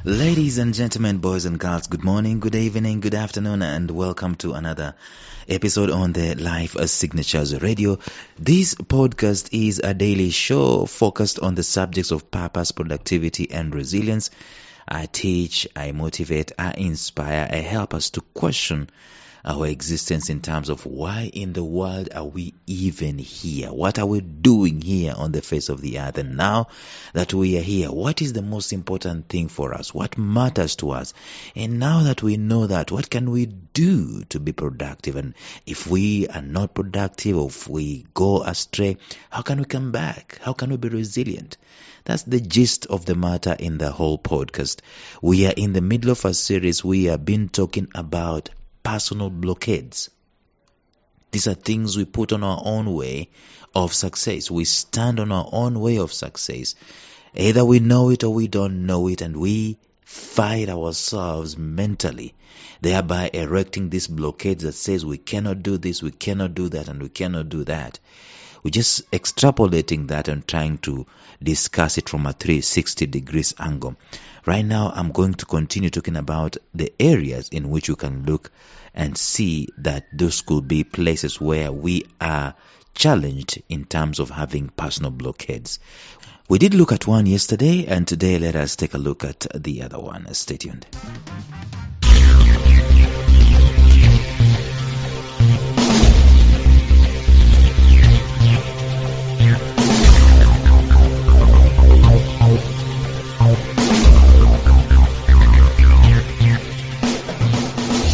Ladies and gentlemen, boys and girls, good morning, good evening, good afternoon, and welcome to another episode on the Life Signatures Radio. This podcast is a daily show focused on the subjects of purpose, productivity, and resilience. I teach, I motivate, I inspire, I help us to question our existence in terms of why in the world are we even here? What are we doing here on the face of the earth? And now that we are here, what is the most important thing for us? What matters to us? And now that we know that, what can we do to be productive? And if we are not productive, or if we go astray, how can we come back? How can we be resilient? That's the gist of the matter in the whole podcast. We are in the middle of a series. We have been talking about personal blockades. These are things we put on our own way of success. We stand on our own way of success. Either we know it or we don't know it, and we fight ourselves mentally, thereby erecting this blockade that says we cannot do this, we cannot do that, and we cannot do that. We're just extrapolating that and trying to discuss it from a 360 degrees angle. Right now, I'm going to continue talking about the areas in which you can look and see that those could be places where we are challenged in terms of having personal blockades. We did look at one yesterday, and today let us take a look at the other one. Stay tuned.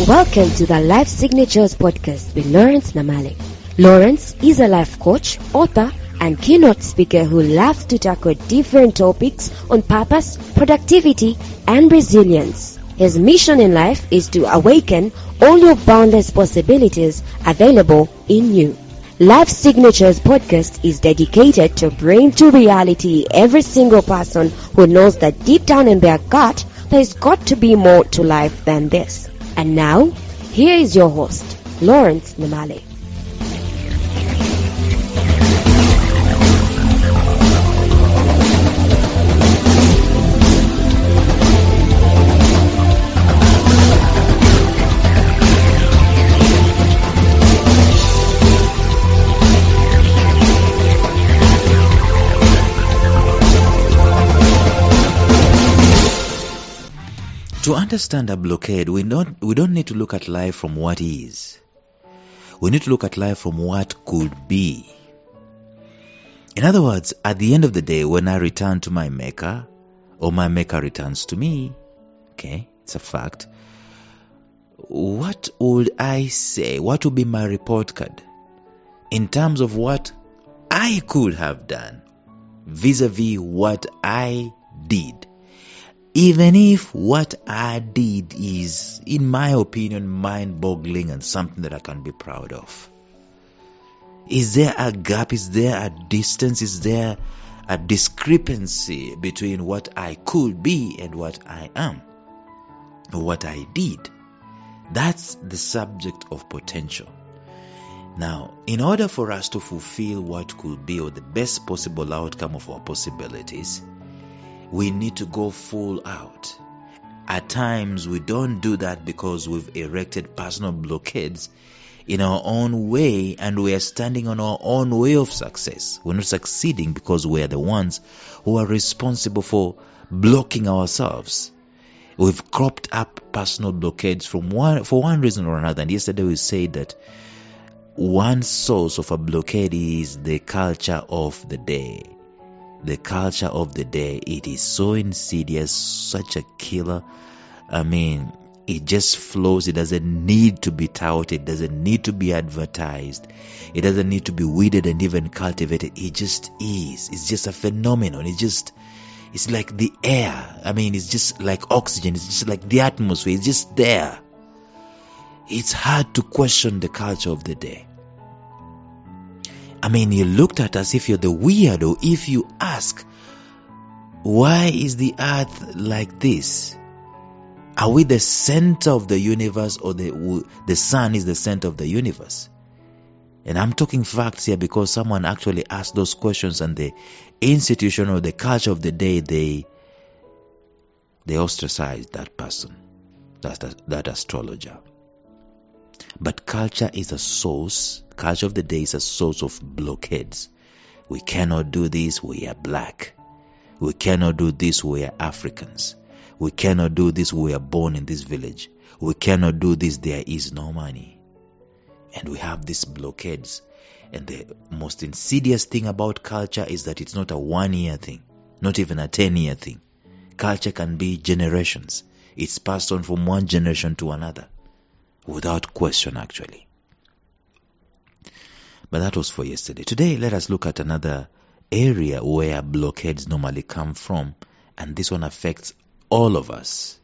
Welcome to the Life Signatures podcast with Lawrence Namale. Lawrence is a life coach, author, and keynote speaker who loves to tackle different topics on purpose, productivity, and resilience. His mission in life is to awaken all your boundless possibilities available in you. Life Signatures podcast is dedicated to bring to reality every single person who knows that deep down in their gut, there's got to be more to life than this. And now, here is your host, Lawrence Namale. To understand a blockade, we don't need to look at life from what is. We need to look at life from what could be. In other words, at the end of the day, when I return to my maker, or my maker returns to me, okay, it's a fact, what would I say? What would be my report card in terms of what I could have done vis-a-vis what I did? Even if what I did is, in my opinion, mind-boggling and something that I can be proud of. Is there a gap? Is there a distance? Is there a discrepancy between what I could be and what I am? Or what I did? That's the subject of potential. Now, in order for us to fulfill what could be, or the best possible outcome of our possibilities, we need to go full out. At times, we don't do that because we've erected personal blockades in our own way, and we are standing on our own way of success. We're not succeeding because we are the ones who are responsible for blocking ourselves. We've cropped up personal blockades for one reason or another. And yesterday we said that one source of a blockade is the culture of the day. The culture of the day, it is so insidious, such a killer. I mean, it just flows. It doesn't need to be touted. It doesn't need to be advertised. It doesn't need to be weeded and even cultivated. It just is. It's just a phenomenon. It's like the air. I mean, it's just like oxygen. It's just like the atmosphere. It's just there. It's hard to question the culture of the day. I mean, you looked at as if you're the weirdo if you ask, why is the earth like this? Are we the center of the universe, or the sun is the center of the universe? And I'm talking facts here because someone actually asked those questions, and the institution or the culture of the day, they they ostracize that person, that astrologer. But culture is a source, culture of the day is a source of blockades. We cannot do this, we are black. We cannot do this, we are Africans. We cannot do this, we are born in this village. We cannot do this, there is no money. And we have these blockades. And the most insidious thing about culture is that it's not a 1-year thing, not even a 10-year thing. Culture can be generations. It's passed on from one generation to another, without question actually. But that was for yesterday. Today, let us look at another area where blockades normally come from, and this one affects all of us.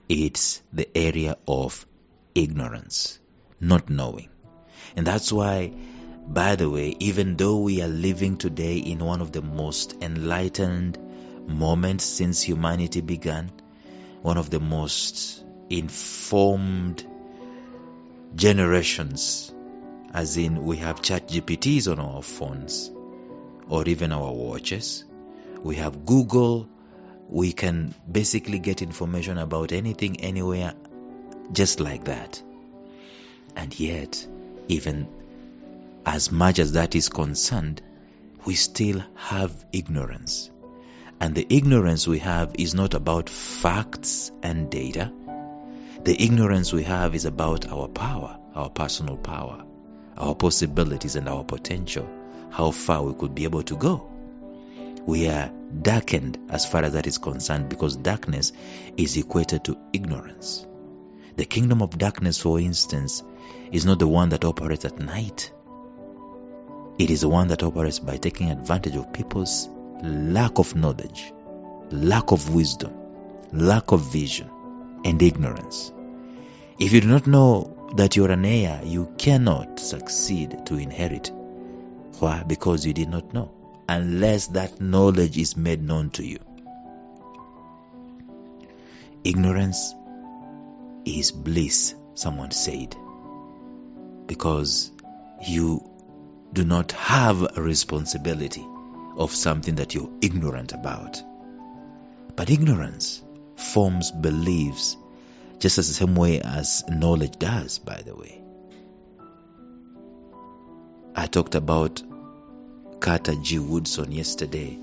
It's the area of ignorance, not knowing. And that's why, by the way, even though we are living today in one of the most enlightened moments since humanity began, one of the most informed generations, as in we have ChatGPTs on our phones or even our watches, we have Google, we can basically get information about anything, anywhere, just like that. And yet, even as much as that is concerned, we still have ignorance. And the ignorance we have is not about facts and data. The ignorance we have is about our power, our personal power, our possibilities and our potential, how far we could be able to go. We are darkened as far as that is concerned, because darkness is equated to ignorance. The kingdom of darkness, for instance, is not the one that operates at night. It is the one that operates by taking advantage of people's lack of knowledge, lack of wisdom, lack of vision, and ignorance. If you do not know that you're an heir, you cannot succeed to inherit. Why? Because you did not know, unless that knowledge is made known to you. Ignorance is bliss, someone said, because you do not have a responsibility of something that you're ignorant about. But ignorance forms beliefs just as the same way as knowledge does, by the way. I talked about Carter G. Woodson yesterday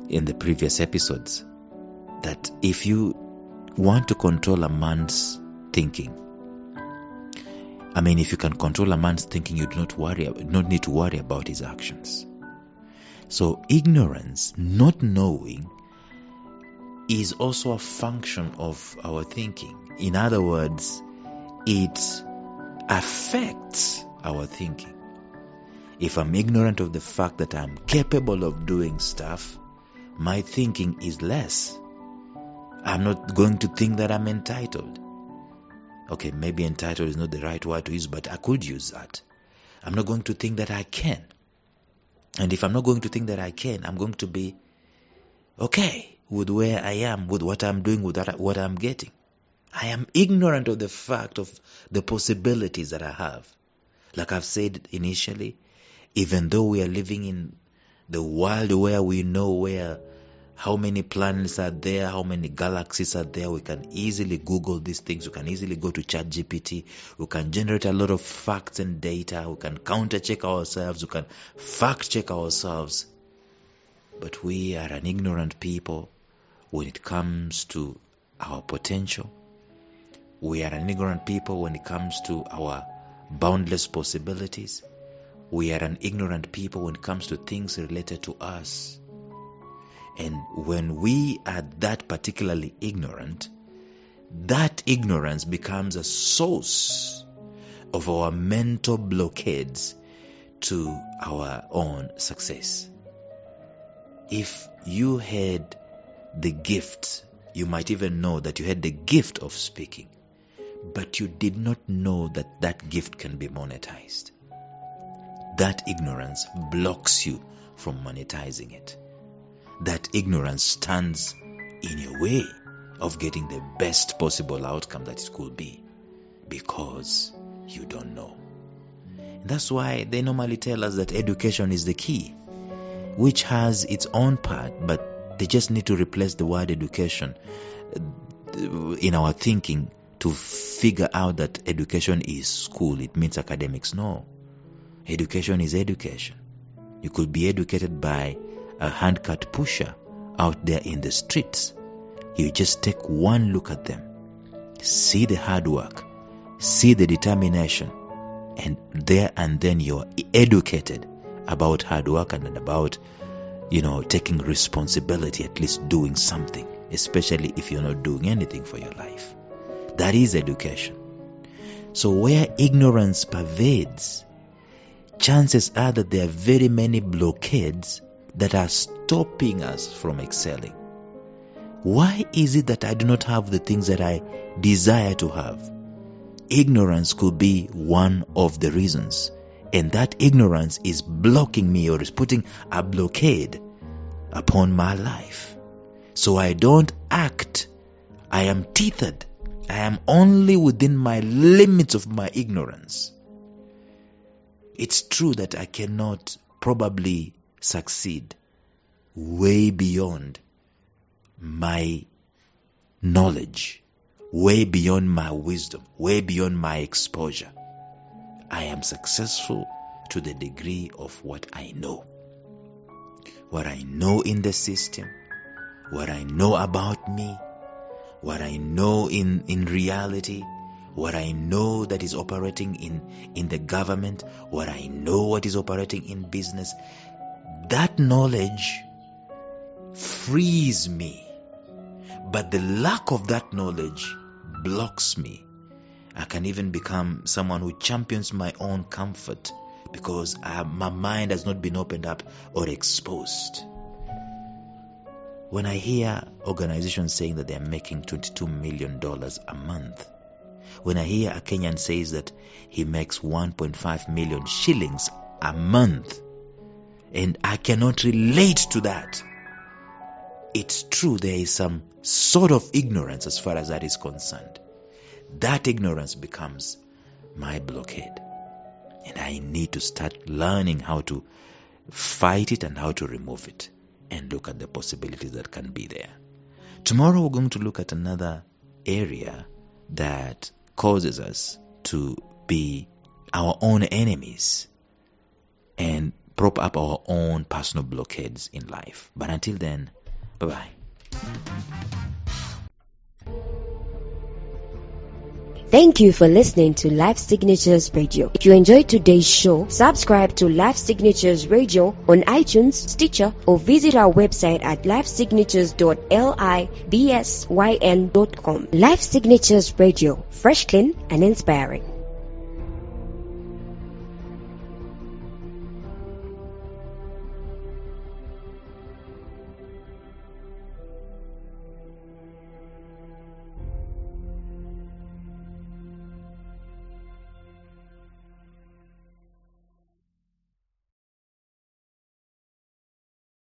in the previous episodes, that if you want to control a man's thinking, if you can control a man's thinking, you do not need to worry about his actions. So ignorance, not knowing, is also a function of our thinking. In other words, it affects our thinking. If I'm ignorant of the fact that I'm capable of doing stuff, my thinking is less. I'm not going to think that I'm entitled. Okay, maybe entitled is not the right word to use, but I could use that. I'm not going to think that I can. And if I'm not going to think that I can, I'm going to be okay with where I am, with what I'm doing, with what I'm getting. I am ignorant of the fact of the possibilities that I have. Like I've said initially, even though we are living in the world where we know how many planets are there, how many galaxies are there, we can easily Google these things, we can easily go to ChatGPT, we can generate a lot of facts and data, we can counter-check ourselves, we can fact-check ourselves. But we are an ignorant people when it comes to our potential. We are an ignorant people when it comes to our boundless possibilities. We are an ignorant people when it comes to things related to us. And when we are that particularly ignorant, that ignorance becomes a source of our mental blockades to our own success. If you had the gift, you might even know that you had the gift of speaking, but you did not know that that gift can be monetized. That ignorance blocks you from monetizing it. That ignorance stands in your way of getting the best possible outcome that it could be, because you don't know. That's why they normally tell us that education is the key, which has its own part, but They just need to replace the word education in our thinking to figure out that education is school. It means academics. No. Education is education. You could be educated by a handcart pusher out there in the streets. You just take one look at them, see the hard work, see the determination, and there and then you're educated about hard work and about, taking responsibility, at least doing something, especially if you're not doing anything for your life. That is education. So where ignorance pervades, chances are that there are very many blockades that are stopping us from excelling. Why is it that I do not have the things that I desire to have? Ignorance could be one of the reasons. And that ignorance is blocking me or is putting a blockade upon my life. So I don't act. I am tethered. I am only within my limits of my ignorance. It's true that I cannot probably succeed way beyond my knowledge, way beyond my wisdom, way beyond my exposure. I am successful to the degree of what I know. What I know in the system, what I know about me, what I know in reality, what I know that is operating in the government, what I know what is operating in business. That knowledge frees me. But the lack of that knowledge blocks me. I can even become someone who champions my own comfort because my mind has not been opened up or exposed. When I hear organizations saying that they are making $22 million a month, when I hear a Kenyan says that he makes 1.5 million shillings a month, and I cannot relate to that, it's true there is some sort of ignorance as far as that is concerned. That ignorance becomes my blockade. And I need to start learning how to fight it and how to remove it and look at the possibilities that can be there. Tomorrow we're going to look at another area that causes us to be our own enemies and prop up our own personal blockades in life. But until then, bye-bye. Thank you for listening to Life Signatures Radio. If you enjoyed today's show, subscribe to Life Signatures Radio on iTunes, Stitcher, or visit our website at lifesignatures.libsyn.com. Life Signatures Radio, fresh, clean, and inspiring.